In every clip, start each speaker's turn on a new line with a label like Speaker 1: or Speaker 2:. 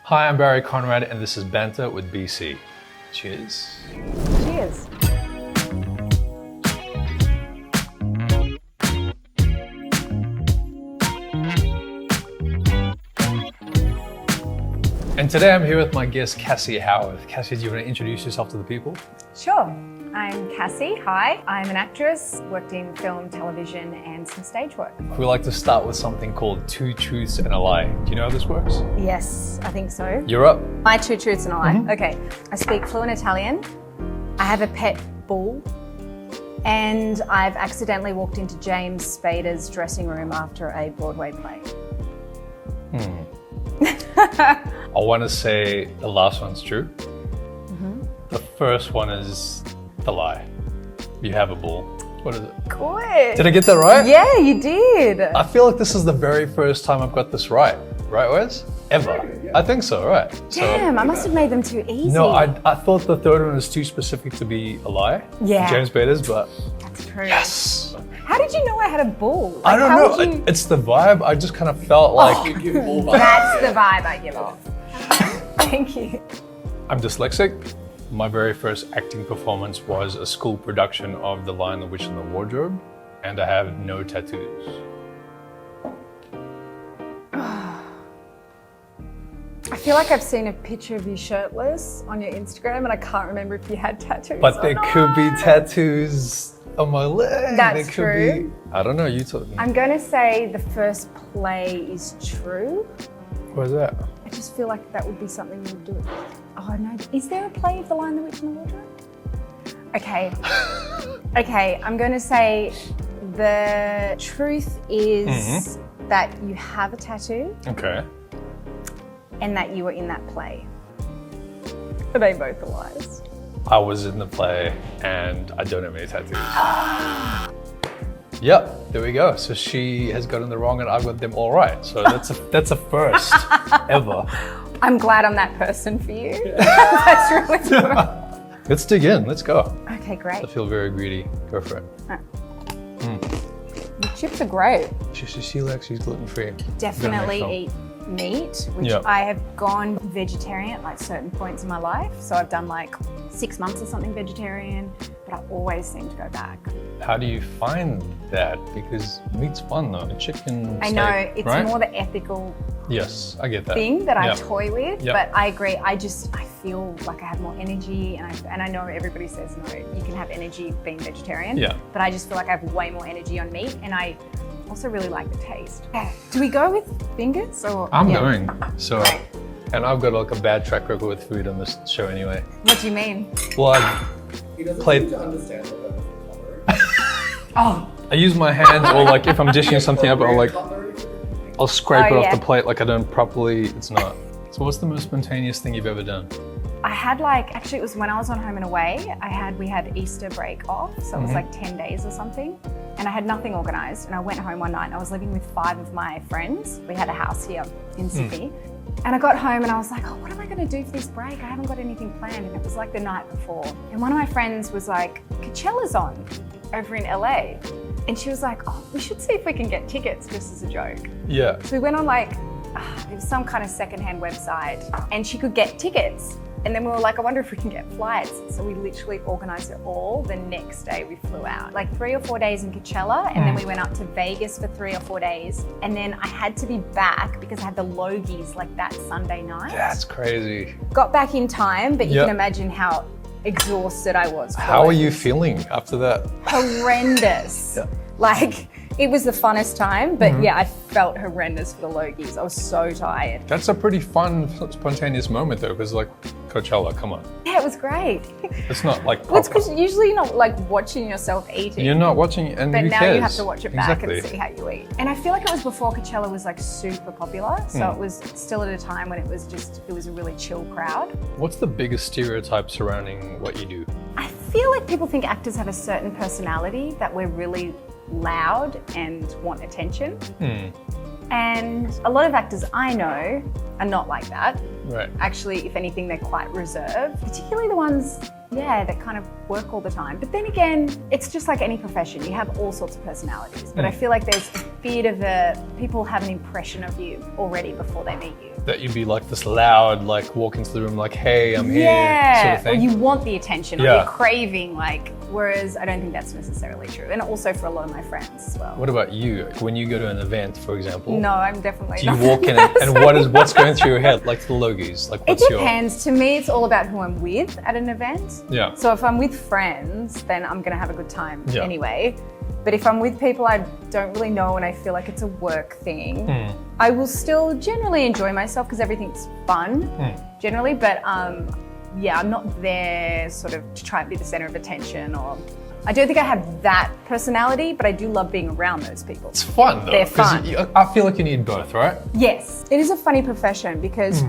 Speaker 1: Hi, I'm Barry Conrad, and this is Banter with BC. Cheers.
Speaker 2: Cheers.
Speaker 1: And today I'm here with my guest, Cassie Howarth. Cassie, do you want to introduce yourself to the people?
Speaker 2: Sure. I'm Cassie. Hi. I'm an actress, worked in film, television, and some stage work.
Speaker 1: We like to start with something called two truths and a lie. Do you know how this works?
Speaker 2: Yes, I think so.
Speaker 1: You're up.
Speaker 2: My two truths and a lie. Okay. I speak fluent Italian. I have a pet bull. And I've accidentally walked into James Spader's dressing room after a Broadway play.
Speaker 1: I want to say the last one's true. The first one is the lie. You have a bull. What is it?
Speaker 2: Good.
Speaker 1: Did I get that right?
Speaker 2: Yeah, you did.
Speaker 1: I feel like this is the very first time I've got this right. Right, Wes? Ever. I think so, right.
Speaker 2: Damn, I must have made them too easy.
Speaker 1: No, I thought the third one was too specific to be a lie.
Speaker 2: Yeah.
Speaker 1: James Spader's, but
Speaker 2: That's true.
Speaker 1: yes.
Speaker 2: How did you know I had a bull?
Speaker 1: I
Speaker 2: Like,
Speaker 1: don't
Speaker 2: how
Speaker 1: know.
Speaker 2: would you-
Speaker 1: It's the vibe. I just kind of felt like
Speaker 2: That's the vibe I give off. Thank you.
Speaker 1: I'm dyslexic. My very first acting performance was a school production of The Lion, the Witch, and the Wardrobe, and I have no tattoos.
Speaker 2: I feel like I've seen a picture of you shirtless on your Instagram and I can't remember if you had tattoos.
Speaker 1: But
Speaker 2: or
Speaker 1: there
Speaker 2: not.
Speaker 1: could be tattoos on my leg.
Speaker 2: That's
Speaker 1: there could
Speaker 2: true.
Speaker 1: Be, I don't know. You told me.
Speaker 2: I'm going to say the first play is true.
Speaker 1: Where's that?
Speaker 2: I just feel like that would be something you would do. Oh no, is there a play of The Lion, the Witch, and the Wardrobe? Okay. Okay, I'm going to say the truth is that you have a tattoo
Speaker 1: Okay.
Speaker 2: and that you were in that play. Are they both the lies?
Speaker 1: I was in the play and I don't have any tattoos. Yep, there we go. So she has gotten the wrong and I've got them all right. So that's a first ever.
Speaker 2: I'm glad I'm that person for you. That's really good.
Speaker 1: Let's dig in. Let's go.
Speaker 2: Okay, great.
Speaker 1: I feel very greedy. Go for it.
Speaker 2: The chips are great.
Speaker 1: She likes, she's gluten free.
Speaker 2: Definitely eat meat, which
Speaker 1: Yeah.
Speaker 2: I have gone vegetarian at like certain points in my life. So I've done like 6 months or something vegetarian, but I always seem to go back.
Speaker 1: How do you find that? Because meat's fun though. Chicken.
Speaker 2: I know,
Speaker 1: steak,
Speaker 2: it's
Speaker 1: right?
Speaker 2: more the ethical
Speaker 1: Yes, I get that.
Speaker 2: thing that I
Speaker 1: Yeah.
Speaker 2: toy with,
Speaker 1: Yeah.
Speaker 2: but I agree. I feel like I have more energy, and I know everybody says no, you can have energy being vegetarian.
Speaker 1: Yeah.
Speaker 2: But I just feel like I have way more energy on meat, and I also really like the taste. Do we go with fingers or?
Speaker 1: I'm
Speaker 2: yeah.
Speaker 1: going. So,
Speaker 2: Right.
Speaker 1: and I've got like a bad track record with food on this show anyway.
Speaker 2: What do you mean?
Speaker 1: Well, I
Speaker 3: He doesn't
Speaker 1: Played-
Speaker 3: seem to understand the purpose of cutlery.
Speaker 2: Oh,
Speaker 1: I use my hands, or like if I'm dishing something up, I'll like
Speaker 3: Cutlery?
Speaker 1: I'll scrape
Speaker 2: Oh,
Speaker 1: it off
Speaker 2: yeah.
Speaker 1: the plate like I don't properly. It's not. So what's the most spontaneous thing you've ever done?
Speaker 2: I had actually it was when I was on Home and Away. we had Easter break off, so it was like 10 days or something. And I had nothing organised, and I went home one night and I was living with 5 of my friends. We had a house here in Sydney. And I got home and I was like, oh, what am I going to do for this break? I haven't got anything planned. And it was like the night before. And one of my friends was like, Coachella's on over in LA. And she was like, oh, we should see if we can get tickets just as a joke.
Speaker 1: Yeah.
Speaker 2: So we went on it was some kind of secondhand website and she could get tickets. And then we were like, I wonder if we can get flights. So we literally organised it all. The next day we flew out. Like 3 or 4 days in Coachella, and then we went up to Vegas for 3 or 4 days. And then I had to be back because I had the Logies like that Sunday night.
Speaker 1: That's crazy.
Speaker 2: Got back in time, but you
Speaker 1: Yep.
Speaker 2: can imagine how exhausted I was.
Speaker 1: How are you feeling after that?
Speaker 2: Horrendous.
Speaker 1: Yeah.
Speaker 2: Like, it was the funnest time, but yeah, I felt horrendous for the Logies. I was so tired.
Speaker 1: That's a pretty fun, spontaneous moment though, because like Coachella, come on.
Speaker 2: Yeah, it was great.
Speaker 1: It's not like
Speaker 2: Well, it's
Speaker 1: proper.
Speaker 2: because usually you're not like watching yourself eating.
Speaker 1: You're not watching, and
Speaker 2: But
Speaker 1: who
Speaker 2: now
Speaker 1: cares?
Speaker 2: you have to watch it back
Speaker 1: Exactly.
Speaker 2: and see how you eat. And I feel like it was before Coachella was like super popular. So it was still at a time when it was a really chill crowd.
Speaker 1: What's the biggest stereotype surrounding what you do?
Speaker 2: I feel like people think actors have a certain personality, that we're really loud and want attention. And a lot of actors I know are not like that.
Speaker 1: Right.
Speaker 2: Actually, if anything, they're quite reserved, particularly the ones, that kind of work all the time. But then again, it's just like any profession. You have all sorts of personalities. But I feel like there's a bit of people have an impression of you already before they meet you.
Speaker 1: That you'd be like this loud, like walk into the room like, hey, I'm here,
Speaker 2: Yeah,
Speaker 1: sort of
Speaker 2: or
Speaker 1: thing.
Speaker 2: you want the attention, or
Speaker 1: Yeah.
Speaker 2: you're craving, like, whereas I don't think that's necessarily true. And also for a lot of my friends as well.
Speaker 1: What about you? When you go to an event, for example,
Speaker 2: No, I'm definitely
Speaker 1: do you
Speaker 2: not.
Speaker 1: walk in and what's going through your head? Like the logies, like
Speaker 2: It
Speaker 1: what's
Speaker 2: depends. To me, it's all about who I'm with at an event.
Speaker 1: Yeah.
Speaker 2: So if I'm with friends, then I'm going to have a good time
Speaker 1: Yeah.
Speaker 2: anyway. But if I'm with people I don't really know and I feel like it's a work thing,
Speaker 1: Hmm.
Speaker 2: I will still generally enjoy myself because everything's fun generally. But yeah, I'm not there sort of to try and be the center of attention, or I don't think I have that personality, but I do love being around those people.
Speaker 1: It's fun though.
Speaker 2: They're
Speaker 1: 'cause
Speaker 2: fun.
Speaker 1: I feel like you need both, right?
Speaker 2: Yes, it is a funny profession because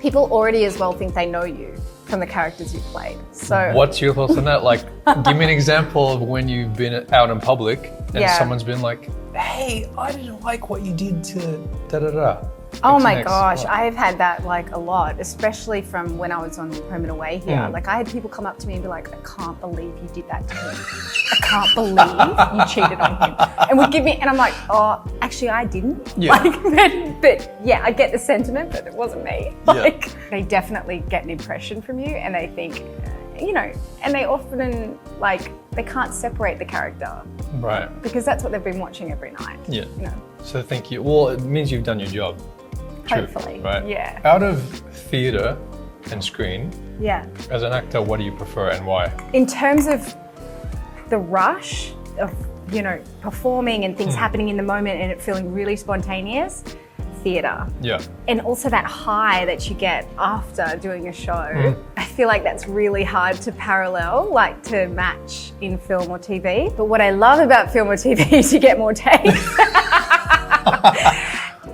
Speaker 2: people already as well think they know you from the characters you've played. So
Speaker 1: What's your thoughts on that? Like, give me an example of when you've been out in public and
Speaker 2: Yeah.
Speaker 1: someone's been like, hey, I didn't like what you did to da-da-da.
Speaker 2: oh
Speaker 1: X
Speaker 2: my
Speaker 1: and X.
Speaker 2: gosh,
Speaker 1: What?
Speaker 2: I've had that like a lot, especially from when I was on Home and Away here.
Speaker 1: Mm.
Speaker 2: Like I had people come up to me and be like, I can't believe you did that to him. I can't believe you cheated on him. And would give me, and I'm like, oh, actually I didn't.
Speaker 1: Yeah.
Speaker 2: Like, but yeah, I get the sentiment, but it wasn't me.
Speaker 1: Yeah.
Speaker 2: Like they definitely get an impression from you and they think, you know, and they often like, they can't separate the character
Speaker 1: Right.
Speaker 2: because that's what they've been watching every night.
Speaker 1: Yeah.
Speaker 2: You know,
Speaker 1: So thank you. Well, it means you've done your job. True,
Speaker 2: hopefully.
Speaker 1: right?
Speaker 2: Yeah.
Speaker 1: Out of theatre and screen,
Speaker 2: Yeah.
Speaker 1: as an actor, what do you prefer and why?
Speaker 2: In terms of the rush of, you know, performing and things happening in the moment and it feeling really spontaneous, theatre.
Speaker 1: Yeah.
Speaker 2: And also that high that you get after doing a show, I feel like that's really hard to parallel, like to match in film or TV. But what I love about film or TV is you get more takes.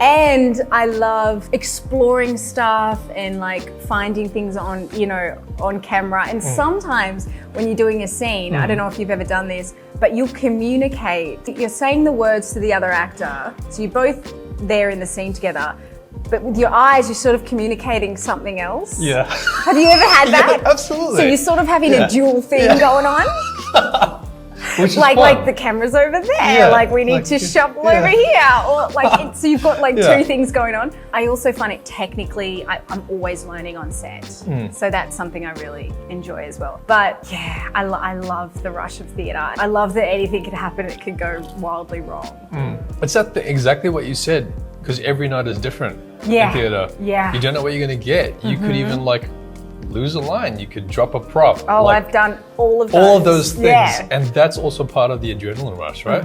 Speaker 2: And I love exploring stuff and like finding things on, you know, on camera. And sometimes when you're doing a scene, I don't know if you've ever done this, but you'll communicate. You're saying the words to the other actor. So you're both there in the scene together, but with your eyes, you're sort of communicating something else.
Speaker 1: Yeah.
Speaker 2: Have you ever had that?
Speaker 1: Yeah, absolutely.
Speaker 2: So you're sort of having
Speaker 1: Yeah.
Speaker 2: a dual thing
Speaker 1: Yeah.
Speaker 2: going on.
Speaker 1: Which is
Speaker 2: Like
Speaker 1: fun.
Speaker 2: the camera's over there,
Speaker 1: Yeah,
Speaker 2: like we need
Speaker 1: like
Speaker 2: to
Speaker 1: just-
Speaker 2: shuffle
Speaker 1: yeah.
Speaker 2: over here, or like so you've got like
Speaker 1: Yeah.
Speaker 2: two things going on. I also find it technically, I'm always learning on set, so that's something I really enjoy as well. But yeah, I love the rush of theatre. I love that anything could happen, it could go wildly wrong.
Speaker 1: It's exactly what you said, because every night is different
Speaker 2: Yeah.
Speaker 1: in theatre.
Speaker 2: Yeah.
Speaker 1: You don't know what you're going to get. You could even like lose a line. You could drop a prop.
Speaker 2: Oh,
Speaker 1: like,
Speaker 2: I've done all of those.
Speaker 1: all of those things.
Speaker 2: Yeah.
Speaker 1: And that's also part of the adrenaline rush, right?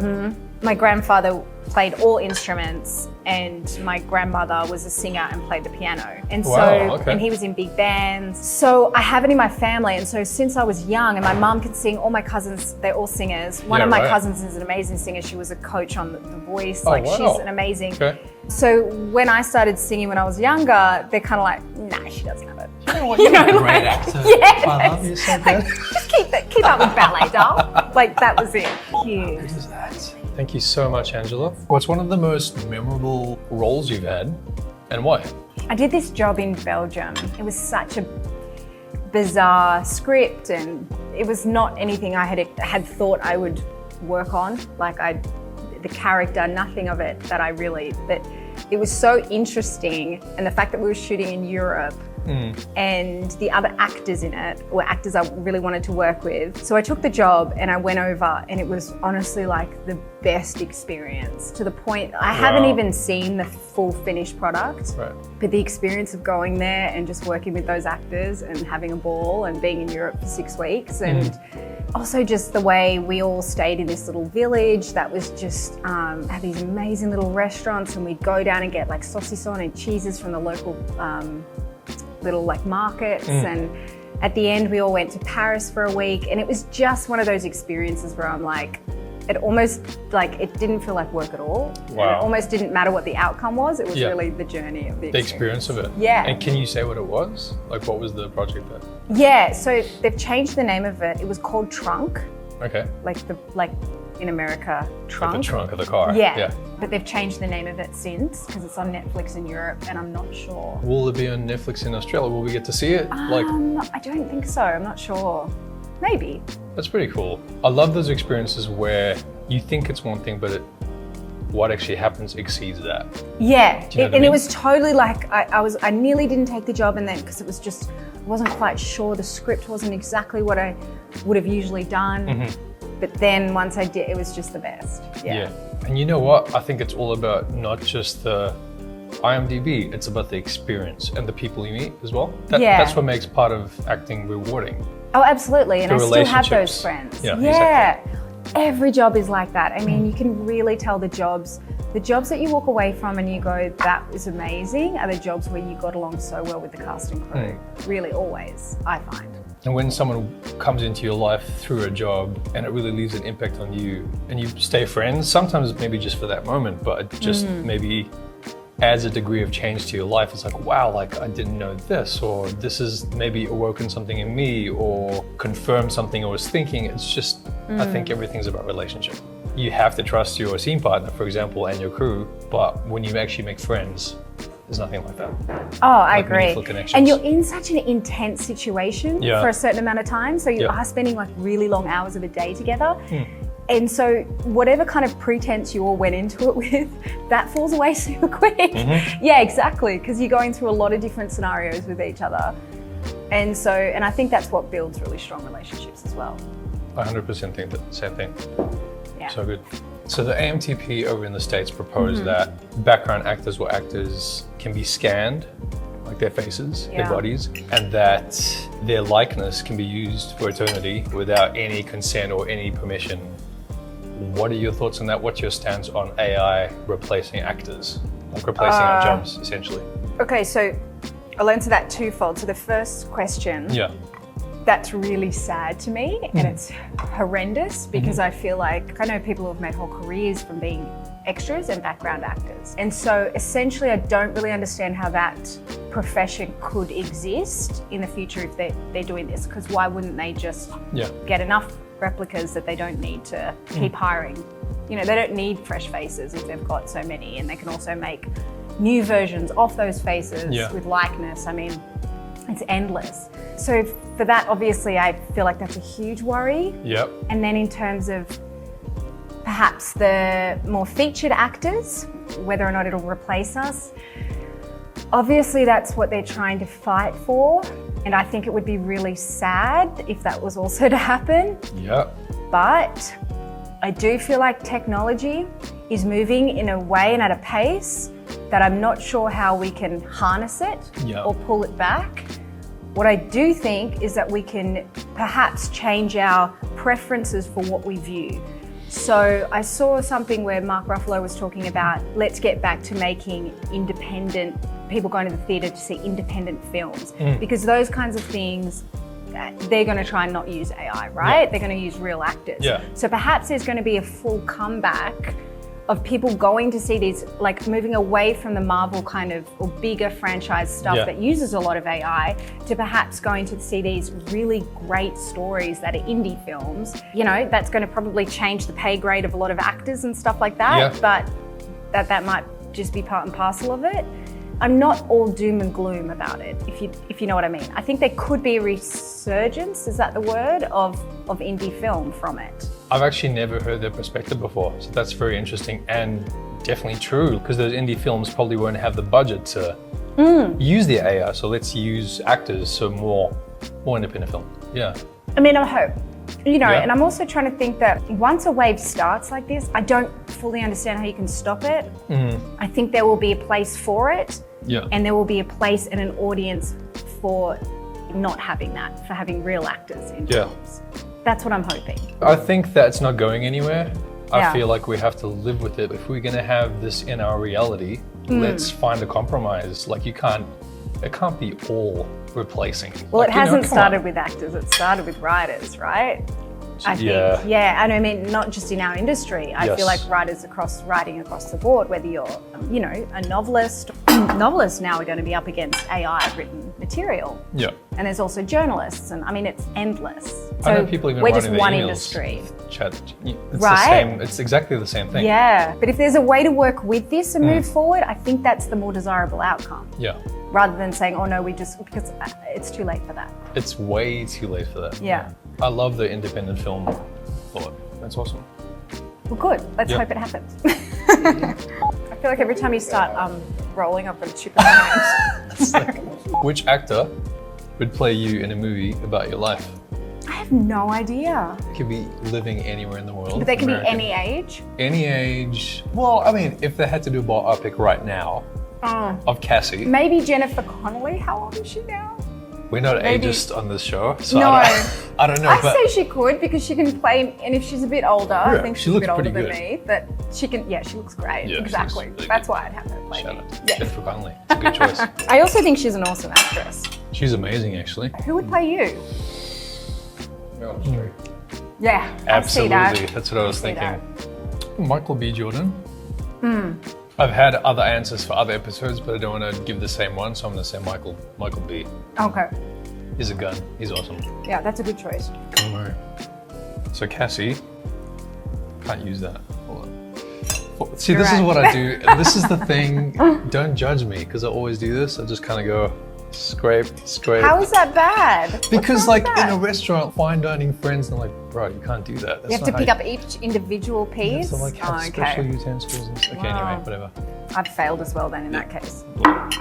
Speaker 2: My grandfather played all instruments and my grandmother was a singer and played the piano. And so,
Speaker 1: Wow, okay.
Speaker 2: and he was in big bands. So I have it in my family. And so since I was young and my mum could sing, all my cousins, they're all singers. One
Speaker 1: Yeah,
Speaker 2: of my
Speaker 1: right.
Speaker 2: cousins is an amazing singer. She was a coach on The Voice.
Speaker 1: Oh,
Speaker 2: Like
Speaker 1: wow.
Speaker 2: she's an amazing.
Speaker 1: Okay.
Speaker 2: So when I started singing when I was younger, they're kind of like, nah, she doesn't have it.
Speaker 1: You know what? You're a great
Speaker 2: like-
Speaker 1: actor.
Speaker 2: Yes.
Speaker 1: I love you so good.
Speaker 2: Just keep up with ballet, doll. Like that was it. Huge.
Speaker 1: What is that? Thank you so much, Angela. What's one of the most memorable roles you've had and why?
Speaker 2: I did this job in Belgium. It was such a bizarre script and it was not anything I had thought I would work on. Like the character, nothing of it that but it was so interesting. And the fact that we were shooting in Europe and the other actors in it were actors I really wanted to work with. So I took the job and I went over and it was honestly like the best experience, to the point I haven't even seen the full finished product.
Speaker 1: Right.
Speaker 2: But the experience of going there and just working with those actors and having a ball and being in Europe for 6 weeks and also just the way we all stayed in this little village that was just had these amazing little restaurants, and we'd go down and get like saucisson and cheeses from the local little like markets, and at the end we all went to Paris for a week, and it was just one of those experiences where I'm like, it almost like it didn't feel like work at all.
Speaker 1: Wow.
Speaker 2: And it almost didn't matter what the outcome was. It was
Speaker 1: Yeah.
Speaker 2: really the journey of the
Speaker 1: experience of it.
Speaker 2: Yeah.
Speaker 1: And can you say what it was? Like, what was the project then?
Speaker 2: Yeah, so they've changed the name of it. It was called Trunk,
Speaker 1: Okay.
Speaker 2: like in America, Trunk.
Speaker 1: Like the trunk of the car.
Speaker 2: Yeah. But they've changed the name of it since because it's on Netflix in Europe, and I'm not sure.
Speaker 1: Will it be on Netflix in Australia? Will we get to see it?
Speaker 2: I don't think so. I'm not sure. Maybe.
Speaker 1: That's pretty cool. I love those experiences where you think it's one thing, but what actually happens exceeds that.
Speaker 2: Yeah,
Speaker 1: Do you know what I
Speaker 2: and
Speaker 1: mean?
Speaker 2: it was totally like I nearly didn't take the job, and then because it was just I wasn't quite sure, the script wasn't exactly what I would have usually done. But then once I did, it was just the best. Yeah.
Speaker 1: And you know what? I think it's all about not just the IMDb, it's about the experience and the people you meet as well. That's what makes part of acting rewarding.
Speaker 2: Oh, absolutely. And
Speaker 1: The
Speaker 2: I still have those
Speaker 1: relationships.
Speaker 2: friends.
Speaker 1: Yeah,
Speaker 2: Exactly. Every job is like that. I mean, you can really tell the jobs that you walk away from and you go, that was amazing, are the jobs where you got along so well with the cast and crew. Really, always, I find.
Speaker 1: And when someone comes into your life through a job and it really leaves an impact on you and you stay friends, sometimes maybe just for that moment, but it just maybe adds a degree of change to your life. It's like, wow, like I didn't know this, or this has maybe awoken something in me or confirmed something I was thinking. It's just, I think everything's about relationship. You have to trust your scene partner, for example, and your crew, but when you actually make friends, there's nothing like that.
Speaker 2: Oh, I
Speaker 1: Like
Speaker 2: agree.
Speaker 1: meaningful connections.
Speaker 2: And you're in such an intense situation
Speaker 1: Yeah.
Speaker 2: for a certain amount of time. So you are spending like really long hours of a day together. And so whatever kind of pretense you all went into it with, that falls away super quick. Yeah, exactly. Because you're going through a lot of different scenarios with each other. And I think that's what builds really strong relationships as well.
Speaker 1: I 100% think the same thing.
Speaker 2: Yeah.
Speaker 1: So good. So the AMTP over in the States proposed that background actors or actors can be scanned, like their faces, their
Speaker 2: Yeah.
Speaker 1: bodies, and that their likeness can be used for eternity without any consent or any permission. What are your thoughts on that? What's your stance on AI replacing actors? Like replacing our jobs, essentially.
Speaker 2: Okay, so I'll answer that twofold. So the first question,
Speaker 1: Yeah.
Speaker 2: that's really sad to me and it's horrendous because I feel like I know people who have made whole careers from being extras and background actors. And so essentially I don't really understand how that profession could exist in the future if they're doing this, because why wouldn't they just get enough replicas that they don't need to keep hiring? You know, they don't need fresh faces if they've got so many, and they can also make new versions of those faces with likeness. I mean, it's endless. So for that, obviously, I feel like that's a huge worry.
Speaker 1: Yep.
Speaker 2: And then in terms of perhaps the more featured actors, whether or not it'll replace us, obviously that's what they're trying to fight for. And I think it would be really sad if that was also to happen.
Speaker 1: Yep.
Speaker 2: But I do feel like technology is moving in a way and at a pace that I'm not sure how we can harness it or pull it back. What I do think is that we can perhaps change our preferences for what we view. So I saw something where Mark Ruffalo was talking about, let's get back to making independent, people going to the theatre to see independent films, because those kinds of things, they're going to try and not use AI, right? They're going to use real actors. So perhaps there's going to be a full comeback of people going to see these, like moving away from the Marvel kind of or bigger franchise stuff that uses a lot of AI to perhaps going to see these really great stories that are indie films. You know, that's going to probably change the pay grade of a lot of actors and stuff like that, but that might just be part and parcel of it. I'm not all doom and gloom about it, if you know what I mean. I think there could be a resurgence, is that the word, of indie film from it.
Speaker 1: I've actually never heard their perspective before, so that's very interesting and definitely true, because those indie films probably won't have the budget to use the AI, so let's use actors, so more independent film. Yeah.
Speaker 2: I mean, I hope. You know, and I'm also trying to think that once a wave starts like this, I don't fully understand how you can stop it. I think there will be a place for it, and there will be a place and an audience for not having that, for having real actors in films. That's what I'm hoping.
Speaker 1: I think that's not going anywhere. I feel like we have to live with it. If we're going to have this in our reality, let's find a compromise. Like it can't be all replacing.
Speaker 2: Well,
Speaker 1: like,
Speaker 2: it hasn't started with actors, it started with writers, right? I think. And I mean, not just in our industry. I feel like writers writing across the board, whether you're, you know, a novelist. Novelists now are going to be up against AI written material. And there's also journalists, and I mean, it's endless. So
Speaker 1: I know people even
Speaker 2: we're just
Speaker 1: writing
Speaker 2: one
Speaker 1: their emails
Speaker 2: industry.
Speaker 1: Chat. It's the same. It's exactly the same thing.
Speaker 2: But if there's a way to work with this and move forward, I think that's the more desirable outcome. Rather than saying, oh no, because it's too late for that.
Speaker 1: It's way too late for that. I love the independent film thought. That's awesome.
Speaker 2: Well, good. Let's hope it happens. I feel like every time you start rolling, I've got a chip in my hand.
Speaker 1: Which actor would play you in a movie about your life?
Speaker 2: I have no idea.
Speaker 1: Could be living anywhere in the world.
Speaker 2: But they can
Speaker 1: American.
Speaker 2: be any age.
Speaker 1: Any age. Well, I mean, if they had to do a biopic right now of Cassie.
Speaker 2: Maybe Jennifer Connelly. How old is she now?
Speaker 1: We're not
Speaker 2: Maybe.
Speaker 1: ageist on this show, so
Speaker 2: No.
Speaker 1: I don't know.
Speaker 2: I
Speaker 1: but
Speaker 2: say she could because she can play, and if she's a bit older, I think
Speaker 1: she
Speaker 2: she's a
Speaker 1: looks
Speaker 2: bit older
Speaker 1: pretty
Speaker 2: than
Speaker 1: good.
Speaker 2: me, but she can, she looks great.
Speaker 1: Yeah, she
Speaker 2: exactly.
Speaker 1: looks really
Speaker 2: That's
Speaker 1: good.
Speaker 2: why I'd have her play
Speaker 1: shout
Speaker 2: me.
Speaker 1: out to
Speaker 2: Yeah.
Speaker 1: Jennifer Connelly. It's a good choice.
Speaker 2: I also think she's an awesome actress.
Speaker 1: She's amazing, actually.
Speaker 2: Who would play you?
Speaker 3: Meryl Streep.
Speaker 2: Yeah,
Speaker 1: Absolutely.
Speaker 2: I see that.
Speaker 1: That's what I was
Speaker 2: I see
Speaker 1: thinking. Michael B. Jordan. I've had other answers for other episodes, but I don't want to give the same one, so I'm going to say Michael B.
Speaker 2: Okay.
Speaker 1: He's a gun. He's awesome.
Speaker 2: Yeah, that's a good choice.
Speaker 1: Alright. So Cassie, can't use that. Hold on. See, this is
Speaker 2: right.
Speaker 1: what I do. This is the thing. Don't judge me, because I always do this. I just kind of go scrape.
Speaker 2: How is that bad?
Speaker 1: Because
Speaker 2: What's wrong
Speaker 1: like
Speaker 2: with
Speaker 1: in
Speaker 2: that?
Speaker 1: a restaurant, fine dining friends, and they're like, bro, you can't do that. That's
Speaker 2: You have to pick up each individual piece.
Speaker 1: So like have special utensils and stuff. Okay,
Speaker 2: Wow.
Speaker 1: anyway, whatever.
Speaker 2: I've failed as well then in that case.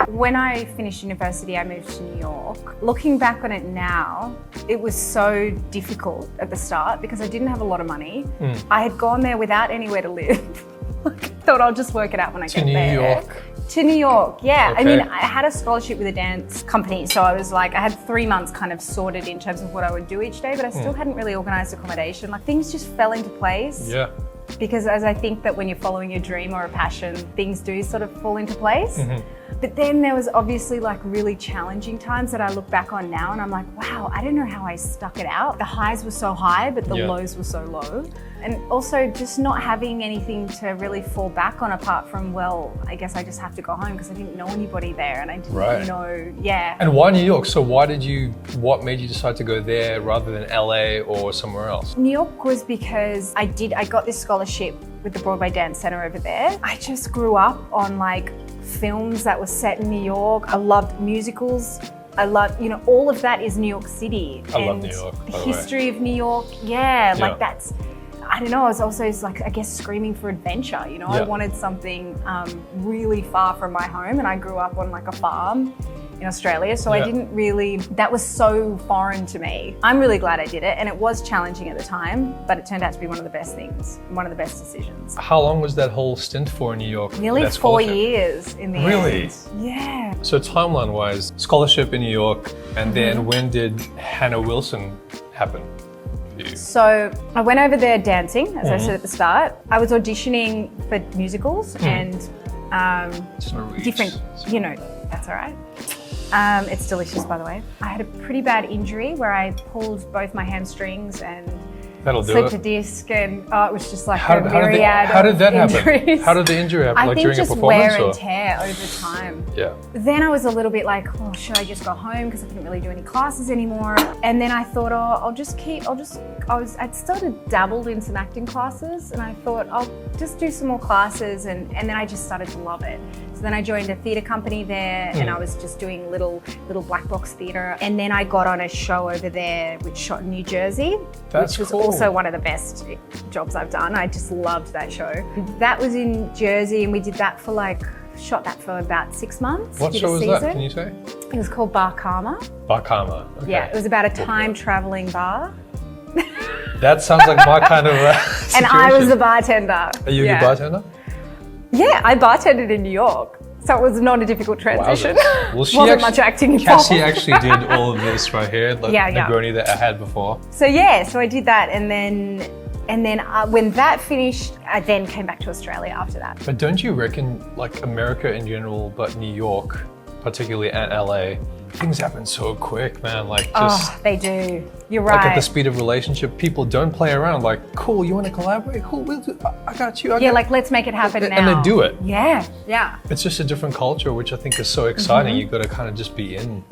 Speaker 2: When I finished university, I moved to New York. Looking back on it now, it was so difficult at the start because I didn't have a lot of money. I had gone there without anywhere to live. I thought I'll just work it out when I
Speaker 1: To
Speaker 2: get
Speaker 1: New
Speaker 2: there.
Speaker 1: York.
Speaker 2: To New York, yeah. I
Speaker 1: Okay.
Speaker 2: mean, I had a scholarship with a dance company, so I was like, I had 3 months kind of sorted in terms of what I would do each day, but I still hadn't really organized accommodation. Like things just fell into place.
Speaker 1: Yeah.
Speaker 2: Because as I think that when you're following your dream or a passion, things do sort of fall into place. But then there was obviously like really challenging times that I look back on now and I'm like, wow, I don't know how I stuck it out. The highs were so high, but the
Speaker 1: Yeah.
Speaker 2: lows were so low. And also just not having anything to really fall back on apart from, well, I guess I just have to go home because I didn't know anybody there and I didn't
Speaker 1: Right.
Speaker 2: know, yeah.
Speaker 1: And why New York? So what made you decide to go there rather than LA or somewhere else?
Speaker 2: New York was because I got this scholarship with the Broadway Dance Center over there. I just grew up on like films that were set in New York. I loved musicals. I love, all of that is New York City.
Speaker 1: I love New York,
Speaker 2: The
Speaker 1: by the way.
Speaker 2: history of New York, yeah,
Speaker 1: Yeah.
Speaker 2: like that's, I don't know, I was also like, I guess screaming for adventure, I
Speaker 1: Yeah.
Speaker 2: wanted something really far from my home and I grew up on like a farm in Australia, so I
Speaker 1: Yeah.
Speaker 2: didn't really, that was so foreign to me. I'm really glad I did it and it was challenging at the time, but it turned out to be one of the best things, one of the best decisions.
Speaker 1: How long was that whole stint for in New York?
Speaker 2: Nearly
Speaker 1: that
Speaker 2: 4
Speaker 1: scholarship?
Speaker 2: years in the
Speaker 1: Really?
Speaker 2: end. Yeah.
Speaker 1: So timeline-wise, scholarship in New York, and then when did Hannah Wilson happen for you?
Speaker 2: So I went over there dancing, as I said at the start. I was auditioning for musicals and
Speaker 1: Just no reach.
Speaker 2: different, that's all right. It's delicious, by the way. I had a pretty bad injury where I pulled both my hamstrings and
Speaker 1: That'll do
Speaker 2: slipped a
Speaker 1: it.
Speaker 2: disc, and it was just like
Speaker 1: How
Speaker 2: a
Speaker 1: did
Speaker 2: myriad
Speaker 1: that
Speaker 2: of
Speaker 1: happen?
Speaker 2: injuries.
Speaker 1: How did the injury happen?
Speaker 2: I
Speaker 1: Like
Speaker 2: think
Speaker 1: during a
Speaker 2: just
Speaker 1: performance?
Speaker 2: wear
Speaker 1: or?
Speaker 2: and tear over time.
Speaker 1: Yeah.
Speaker 2: Then I was a little bit like, oh, should I just go home because I couldn't really do any classes anymore? And then I thought, I'd started dabbled in some acting classes and I thought I'll just do some more classes and then I just started to love it. So then I joined a theatre company there and I was just doing little black box theatre. And then I got on a show over there which shot in New Jersey,
Speaker 1: That's
Speaker 2: which was
Speaker 1: cool.
Speaker 2: also one of the best jobs I've done. I just loved that show. That was in Jersey and we did that for shot that for about 6 months.
Speaker 1: What
Speaker 2: did
Speaker 1: show
Speaker 2: a
Speaker 1: was that?
Speaker 2: season.
Speaker 1: Can you say?
Speaker 2: It was called Bar Karma.
Speaker 1: Bakama. Okay.
Speaker 2: Yeah, it was about a time traveling bar.
Speaker 1: That sounds like my kind of
Speaker 2: And I was
Speaker 1: situation.
Speaker 2: the bartender.
Speaker 1: Are you a good bartender?
Speaker 2: Yeah, I bartended in New York. So it was not a difficult transition.
Speaker 1: Wowzers. Well, she
Speaker 2: Wasn't
Speaker 1: actually-
Speaker 2: much acting involved.
Speaker 1: Cassie actually did all of this right here, the
Speaker 2: Yeah, yeah.
Speaker 1: Negroni that I had before.
Speaker 2: So I did that and then when that finished, I then came back to Australia after that.
Speaker 1: But don't you reckon, like America in general, but New York, particularly and LA, things happen so quick, man. Like just
Speaker 2: Oh, they do. You're
Speaker 1: like
Speaker 2: right.
Speaker 1: at the speed of relationship, people don't play around. Like, cool, you want to collaborate? Cool, we'll do. I got you.
Speaker 2: Yeah, like let's make it happen
Speaker 1: And
Speaker 2: now.
Speaker 1: they do it.
Speaker 2: Yeah, yeah.
Speaker 1: It's just a different culture, which I think is so exciting.
Speaker 2: Mm-hmm.
Speaker 1: You've got to kind of just be in,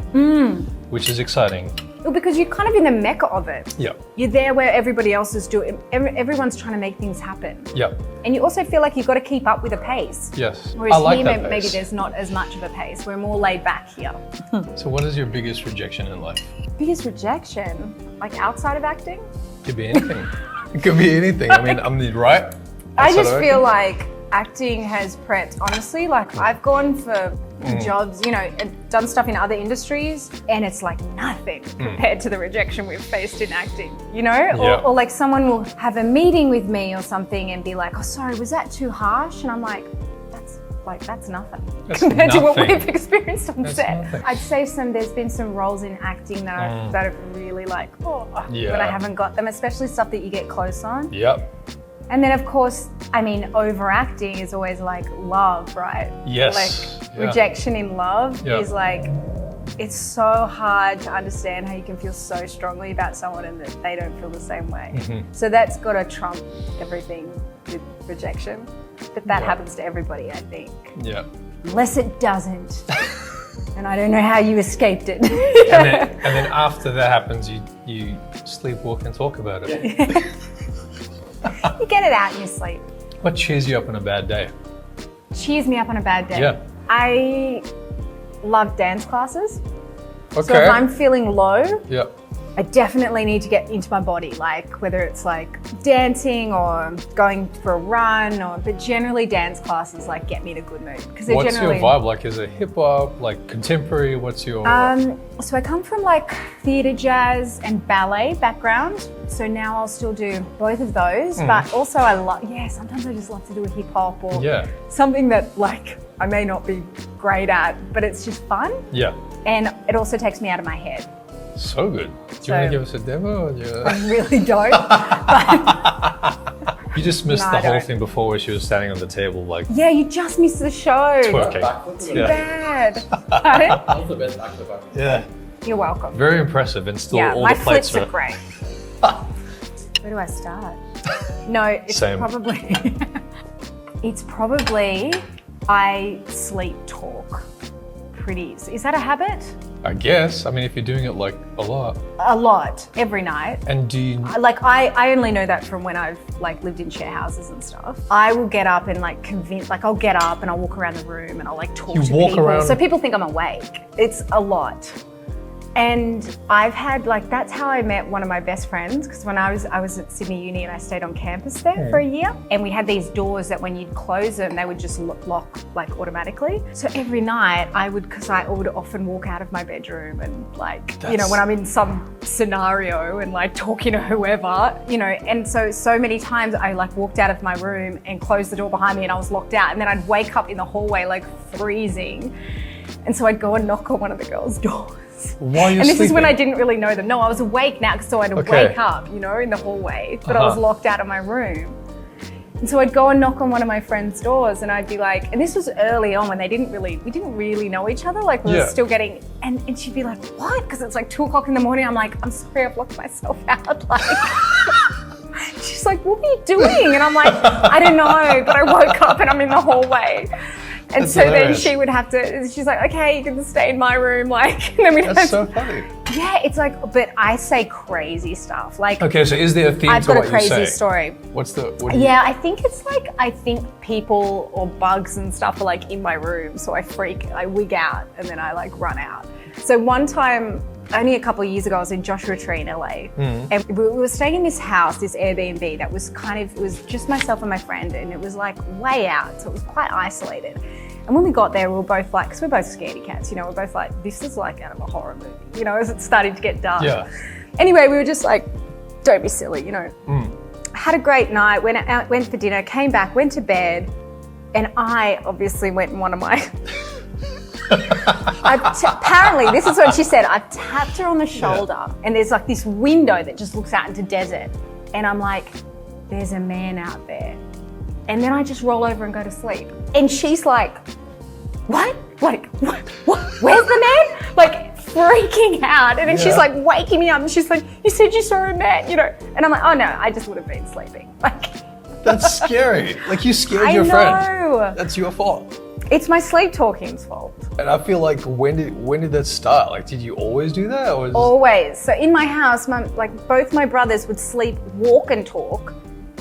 Speaker 1: which is exciting.
Speaker 2: Well, because you're kind of in the mecca of it.
Speaker 1: Yeah,
Speaker 2: You're there where everybody else is doing. Everyone's trying to make things happen.
Speaker 1: yeah,
Speaker 2: And you also feel like you've got to keep up with the pace.
Speaker 1: yes.
Speaker 2: Whereas
Speaker 1: I like
Speaker 2: here,
Speaker 1: that
Speaker 2: maybe
Speaker 1: pace.
Speaker 2: there's not as much of a pace. We're more laid back here.
Speaker 1: So what is your biggest rejection in life?
Speaker 2: Biggest rejection, like outside of acting?
Speaker 1: Could be anything. It could be anything. I mean, I'm right.
Speaker 2: I
Speaker 1: Outside
Speaker 2: just
Speaker 1: of
Speaker 2: feel
Speaker 1: acting?
Speaker 2: like acting has prepped, honestly. Like, I've gone for jobs, you know, and done stuff in other industries, and it's like nothing compared to the rejection we've faced in acting, you know?
Speaker 1: Yeah.
Speaker 2: Or like someone will have a meeting with me or something and be like, oh, sorry, was that too harsh? And I'm like, that's nothing compared to what we've experienced on set.
Speaker 1: Nothing.
Speaker 2: I'd say there's been some roles in acting that that are really like, but I haven't got them, especially stuff that you get close on.
Speaker 1: Yep.
Speaker 2: And then of course, I mean, overacting is always like love, right?
Speaker 1: Yes.
Speaker 2: Like rejection in love
Speaker 1: Yep.
Speaker 2: is like, it's so hard to understand how you can feel so strongly about someone and that they don't feel the same way. So that's got to trump everything with rejection. But that happens to everybody, I think.
Speaker 1: Yeah.
Speaker 2: Unless it doesn't. And I don't know how you escaped it.
Speaker 1: And then after that happens, you sleepwalk and talk about it.
Speaker 2: You get it out in your sleep.
Speaker 1: What cheers you up on a bad day?
Speaker 2: Cheers me up on a bad day.
Speaker 1: Yeah.
Speaker 2: I love dance classes.
Speaker 1: Okay.
Speaker 2: So if I'm feeling low,
Speaker 1: Yeah.
Speaker 2: I definitely need to get into my body, like whether it's like dancing or going for a run, but generally dance classes like get me in a good mood. Because they're
Speaker 1: What's
Speaker 2: generally,
Speaker 1: your vibe? Like, is it hip hop, like contemporary? What's your?
Speaker 2: So I come from like theatre, jazz and ballet background. So now I'll still do both of those, but also sometimes I just love to do a hip hop or something that like I may not be great at, but it's just fun.
Speaker 1: Yeah.
Speaker 2: And it also takes me out of my head.
Speaker 1: So good. Do you want to give us a demo? Or
Speaker 2: I really don't.
Speaker 1: You just missed
Speaker 2: No,
Speaker 1: the
Speaker 2: I
Speaker 1: whole
Speaker 2: don't.
Speaker 1: thing before where she was standing on the table, like
Speaker 2: Yeah, you just missed the show.
Speaker 1: twerking.
Speaker 2: Too bad. Pardon?
Speaker 3: That was the best actor back.
Speaker 1: Yeah.
Speaker 2: You're welcome.
Speaker 1: Very impressive, and still all
Speaker 2: my
Speaker 1: the plates
Speaker 2: flips are
Speaker 1: are.
Speaker 2: great. Where do I start? No, it's
Speaker 1: Same.
Speaker 2: probably I sleep talk. Is that a habit?
Speaker 1: I guess. I mean, if you're doing it like a lot.
Speaker 2: A lot, every night.
Speaker 1: And do you?
Speaker 2: Like I only know that from when I've like lived in share houses and stuff. I will get up and like I'll get up and I'll walk around the room and I'll like talk to people.
Speaker 1: around-
Speaker 2: So people think I'm awake. It's a lot. And I've had like, that's how I met one of my best friends, because when I was at Sydney Uni and I stayed on campus there for a year, and we had these doors that when you'd close them, they would just lock like automatically. So every night I would often walk out of my bedroom and like, you know, when I'm in some scenario and like talking to whoever, you know, and so many times I like walked out of my room and closed the door behind me and I was locked out, and then I'd wake up in the hallway like freezing. And so I'd go and knock on one of the girls' doors.
Speaker 1: While you're
Speaker 2: And this is when
Speaker 1: sleeping?
Speaker 2: I didn't really know them. No, I was awake now, so I'd wake up, you know, in the hallway, but I was locked out of my room. And so I'd go and knock on one of my friends' doors and I'd be like, and this was early on when we didn't really know each other. Like we were still getting, and she'd be like, what? Because it's like 2 o'clock in the morning. I'm like, I'm sorry, I've locked myself out. Like, she's like, what were you doing? And I'm like, I don't know, but I woke up and I'm in the hallway. And
Speaker 1: That's
Speaker 2: so
Speaker 1: hilarious.
Speaker 2: then she would have to, she's like, okay, you can stay in my room. Like, and then we'd
Speaker 1: That's
Speaker 2: have
Speaker 1: so funny.
Speaker 2: yeah, it's like, but I say crazy stuff. Like,
Speaker 1: Okay, so is there a theme
Speaker 2: I've
Speaker 1: to
Speaker 2: got
Speaker 1: what
Speaker 2: a crazy
Speaker 1: you say?
Speaker 2: story.
Speaker 1: What do you?
Speaker 2: Yeah, I think it's like, I think people or bugs and stuff are like in my room. So I wig out and then I like run out. So one time, only a couple of years ago, I was in Joshua Tree in LA. And we were staying in this house, this Airbnb that was it was just myself and my friend, and it was like way out. So it was quite isolated. And when we got there, we were both like, because we're both scaredy cats, you know, we're both like, this is like out of a horror movie, you know, as it's starting to get dark.
Speaker 1: Yeah.
Speaker 2: Anyway, we were just like, don't be silly, you know. Had a great night, went for dinner, came back, went to bed, and I obviously went in one of my... apparently, this is what she said, I tapped her on the shoulder and there's like this window that just looks out into desert. And I'm like, there's a man out there. And then I just roll over and go to sleep. And she's like, what? Like, what? Where's the man? Like freaking out. And then she's like waking me up and she's like, you said you saw a man, you know? And I'm like, oh no, I just would have been sleeping. Like,
Speaker 1: That's scary. Like you scared your
Speaker 2: I
Speaker 1: friend.
Speaker 2: know.
Speaker 1: That's your fault.
Speaker 2: It's my sleep talking's fault.
Speaker 1: And I feel like when did that start? Like, did you always do that, or was
Speaker 2: Always. So in my house, both my brothers would sleep, walk and talk,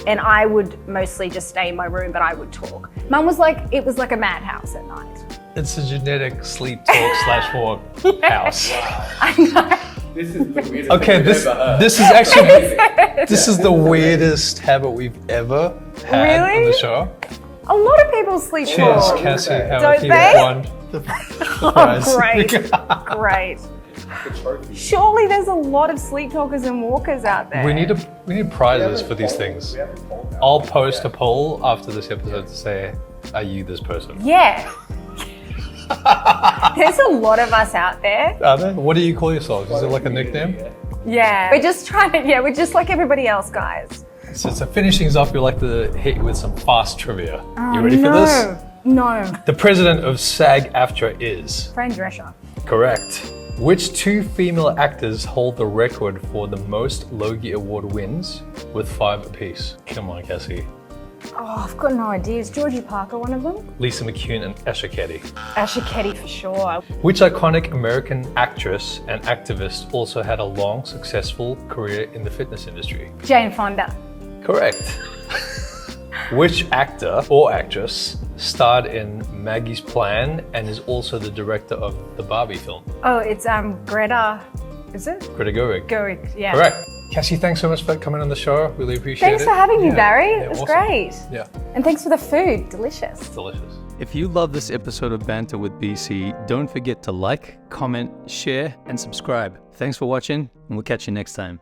Speaker 2: and I would mostly just stay in my room, but I would talk. Mum was like, it was like a madhouse at night.
Speaker 1: it's a genetic sleep talk / walk house?
Speaker 2: I know.
Speaker 3: This is the weirdest
Speaker 1: Okay,
Speaker 3: thing
Speaker 1: this
Speaker 3: I've ever heard.
Speaker 1: this is actually this is the weirdest habit we've ever had on
Speaker 2: Really?
Speaker 1: the show.
Speaker 2: A lot of people sleepwalk.
Speaker 1: Cheers, Cassie. How
Speaker 2: Don't
Speaker 1: you
Speaker 2: they?
Speaker 1: won the prize.
Speaker 2: Oh, great. Great.
Speaker 3: The trophy.
Speaker 2: Surely there's a lot of sleepwalkers and walkers out there.
Speaker 1: We need prizes for these things.
Speaker 3: We haven't polled that.
Speaker 1: I'll post a poll after this episode to say, are you this person?
Speaker 2: Yeah. There's a lot of us out there.
Speaker 1: Are there? What do you call yourselves? Is it like a nickname?
Speaker 2: Yeah. We're just trying to, yeah, we're just like everybody else, guys.
Speaker 1: So to finish things off, we like to hit you with some fast trivia. You ready for this?
Speaker 2: No.
Speaker 1: The president of SAG-AFTRA is?
Speaker 2: Fran Drescher.
Speaker 1: Correct. Which two female actors hold the record for the most Logie Award wins with 5 apiece? Come on, Cassie.
Speaker 2: Oh, I've got no idea. Is Georgie Parker one of them?
Speaker 1: Lisa McCune and Asha Ketty.
Speaker 2: Asha Ketty for sure.
Speaker 1: Which iconic American actress and activist also had a long, successful career in the fitness industry?
Speaker 2: Jane Fonda.
Speaker 1: Correct. Which actor or actress starred in Maggie's Plan and is also the director of the Barbie film?
Speaker 2: Oh, it's Greta. Is it?
Speaker 1: Greta Gerwig.
Speaker 2: Gerwig. Yeah.
Speaker 1: Correct. Cassie, thanks so much for coming on the show. Really appreciate
Speaker 2: Thanks
Speaker 1: it.
Speaker 2: for having me,
Speaker 1: Yeah.
Speaker 2: Barry.
Speaker 1: Yeah,
Speaker 2: It was
Speaker 1: awesome.
Speaker 2: great.
Speaker 1: Yeah,
Speaker 2: And thanks for the food. Delicious.
Speaker 1: delicious.
Speaker 4: If you love this episode of Banter with BC, don't forget to like, comment, share, and subscribe. Thanks for watching, and we'll catch you next time.